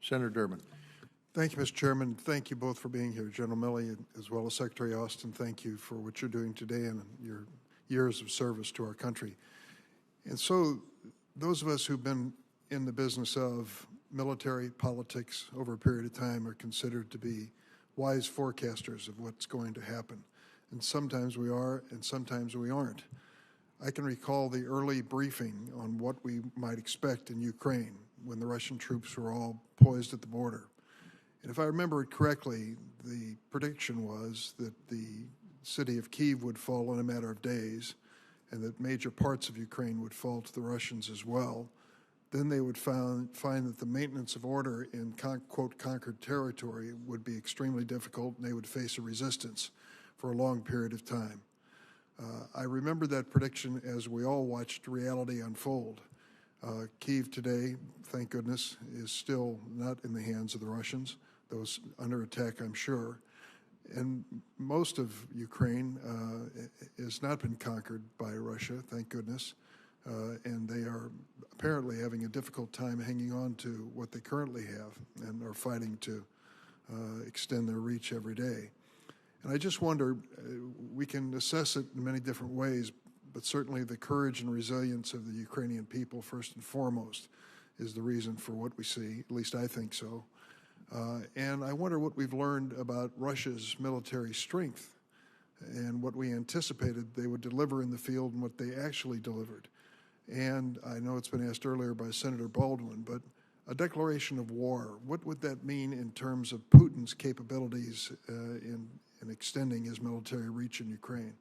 Senator Durbin. Thank you, Mr. Chairman. Thank you both for being here, General Milley, as well as Secretary Austin. Thank you for what you're doing today and your years of service to our country. And so those of us who've been in the business of military politics over a period of time are considered to be wise forecasters of what's going to happen. And sometimes we are, and sometimes we aren't. I can recall the early briefing on what we might expect in Ukraine when the Russian troops were all poised at the border. And if I remember it correctly, the prediction was that the city of Kyiv would fall in a matter of days and that major parts of Ukraine would fall to the Russians as well. Then they would find that the maintenance of order in, quote, conquered territory would be extremely difficult, and they would face a resistance for a long period of time. I remember that prediction as we all watched reality unfold. Kyiv today, thank goodness, is still not in the hands of the Russians, though it's under attack, I'm sure. And most of Ukraine has not been conquered by Russia, thank goodness. And they are apparently having a difficult time hanging on to what they currently have and are fighting to extend their reach every day. And I just wonder, we can assess it in many different ways, but certainly the courage and resilience of the Ukrainian people, first and foremost, is the reason for what we see, at least I think so. And I wonder what we've learned about Russia's military strength and what we anticipated they would deliver in the field and what they actually delivered. And I know it's been asked earlier by Senator Baldwin, but a declaration of war, what would that mean in terms of Putin's capabilities in extending his military reach in Ukraine?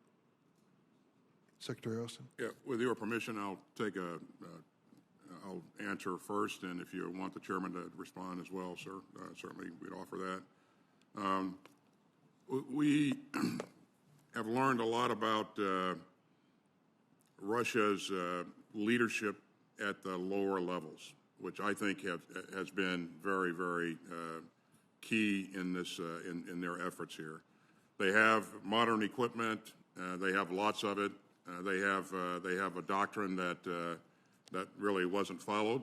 Secretary Austin. Yeah, with your permission, I'll answer first, and if you want the chairman to respond as well, sir, certainly we'd offer that. We have learned a lot about Russia's leadership at the lower levels, which I think has been very, very key in this in their efforts here. They have modern equipment. They have lots of it. They have a doctrine that really wasn't followed,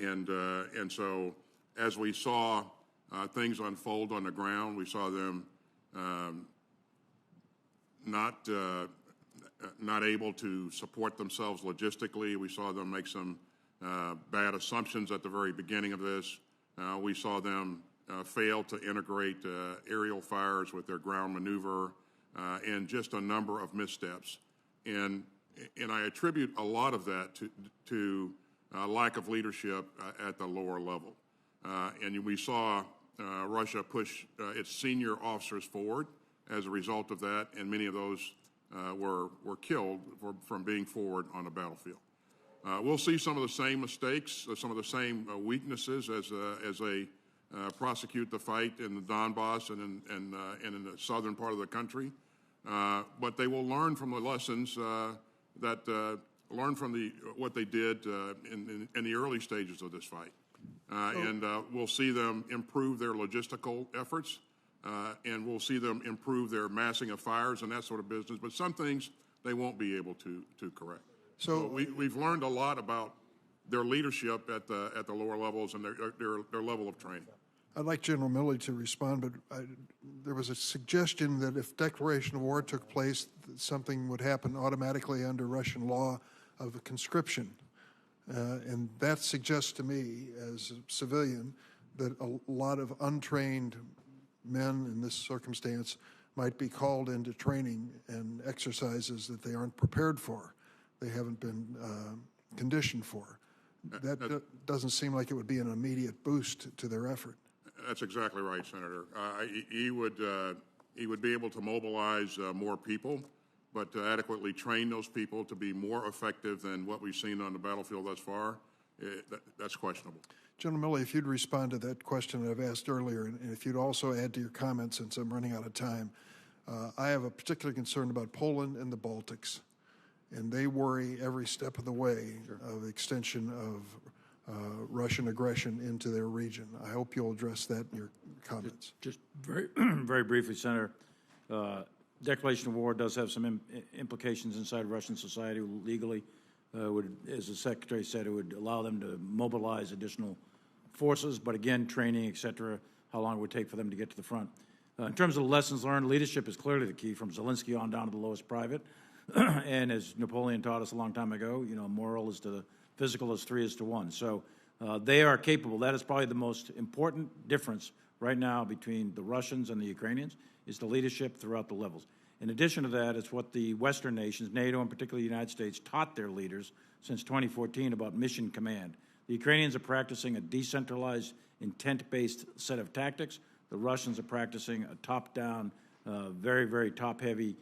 and so as we saw things unfold on the ground, we saw them not able to support themselves logistically. We saw them make some bad assumptions at the very beginning of this. We saw them fail to integrate aerial fires with their ground maneuver, and just a number of missteps. And I attribute a lot of that to lack of leadership at the lower level. And we saw Russia push its senior officers forward as a result of that, and many of those were killed from being forward on the battlefield. We'll see some of the same mistakes, some of the same weaknesses as they prosecute the fight in the Donbass and in the southern part of the country. But they will learn from the lessons learn from what they did in the early stages of this fight. And we'll see them improve their logistical efforts, and we'll see them improve their massing of fires and that sort of business. But some things they won't be able to correct. So we've learned a lot about their leadership at the lower levels and their level of training. I'd like General Milley to respond, but there was a suggestion that if declaration of war took place, something would happen automatically under Russian law of conscription. And that suggests to me, as a civilian, that a lot of untrained men in this circumstance might be called into training and exercises that they aren't prepared for, they haven't been conditioned for. That doesn't seem like it would be an immediate boost to their effort. That's exactly right, Senator. He would be able to mobilize more people, but to adequately train those people to be more effective than what we've seen on the battlefield thus far, that's questionable. General Milley, if you'd respond to that question that I've asked earlier, and if you'd also add to your comments since I'm running out of time, I have a particular concern about Poland and the Baltics, and they worry every step of the way of extension of Russian aggression into their region. I hope you'll address that in your comments. Just very, very briefly, Senator. Declaration of war does have some implications inside Russian society legally. As the Secretary said, it would allow them to mobilize additional forces, but again, training, et cetera, how long it would take for them to get to the front. In terms of the lessons learned, leadership is clearly the key, from Zelensky on down to the lowest private. And as Napoleon taught us a long time ago, moral is to the physical as 3 is to 1. So they are capable. That is probably the most important difference right now between the Russians and the Ukrainians, is the leadership throughout the levels. In addition to that, it's what the Western nations, NATO and particularly the United States, taught their leaders since 2014 about mission command. The Ukrainians are practicing a decentralized, intent-based set of tactics. The Russians are practicing a top-down, very, very top-heavy,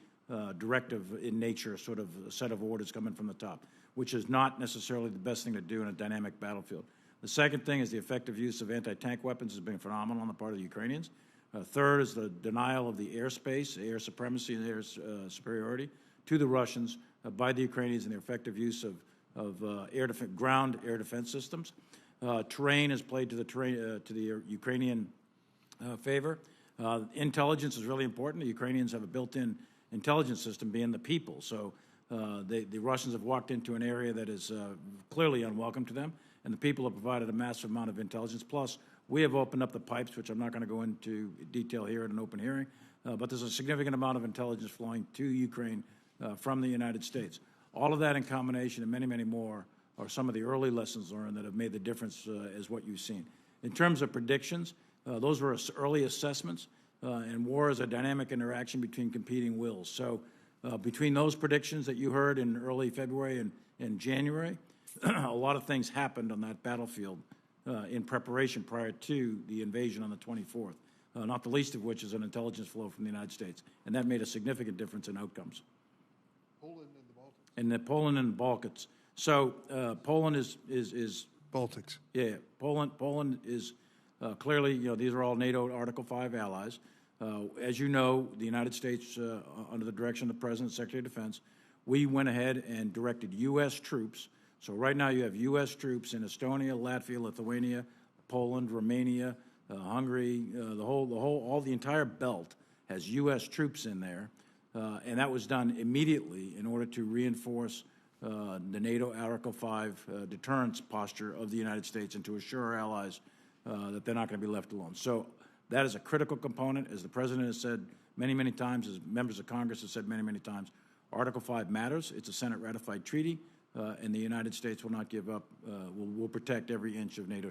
directive in nature sort of set of orders coming from the top, which is not necessarily the best thing to do in a dynamic battlefield. The second thing is the effective use of anti-tank weapons has been phenomenal on the part of the Ukrainians. Third is the denial of the airspace, air supremacy and air superiority to the Russians by the Ukrainians, and the effective use of ground air defense systems. Terrain has played to the Ukrainian favor. Intelligence is really important. The Ukrainians have a built-in intelligence system, being the people. So the Russians have walked into an area that is clearly unwelcome to them, and the people have provided a massive amount of intelligence. Plus, we have opened up the pipes, which I'm not going to go into detail here in an open hearing, but there's a significant amount of intelligence flowing to Ukraine from the United States. All of that in combination and many, many more are some of the early lessons learned that have made the difference as what you've seen. In terms of predictions, those were early assessments, and war is a dynamic interaction between competing wills. So between those predictions that you heard in early February and January, a lot of things happened on that battlefield in preparation prior to the invasion on the 24th, not the least of which is an intelligence flow from the United States. And that made a significant difference in outcomes. Poland and the Baltics. And Poland and the Balkans. So Poland is Baltics. Yeah, Poland is clearly, these are all NATO Article 5 allies. As you know, the United States, under the direction of the President, Secretary of Defense, we went ahead and directed U.S. troops. So right now you have U.S. troops in Estonia, Latvia, Lithuania, Poland, Romania, Hungary, all the entire belt has U.S. troops in there. And that was done immediately in order to reinforce the NATO Article 5 deterrence posture of the United States, and to assure our allies that they're not going to be left alone. So that is a critical component. As the President has said many, many times, as members of Congress have said many, many times, Article 5 matters. It's a Senate-ratified treaty, and the United States will not give up. We'll protect every inch of NATO territory.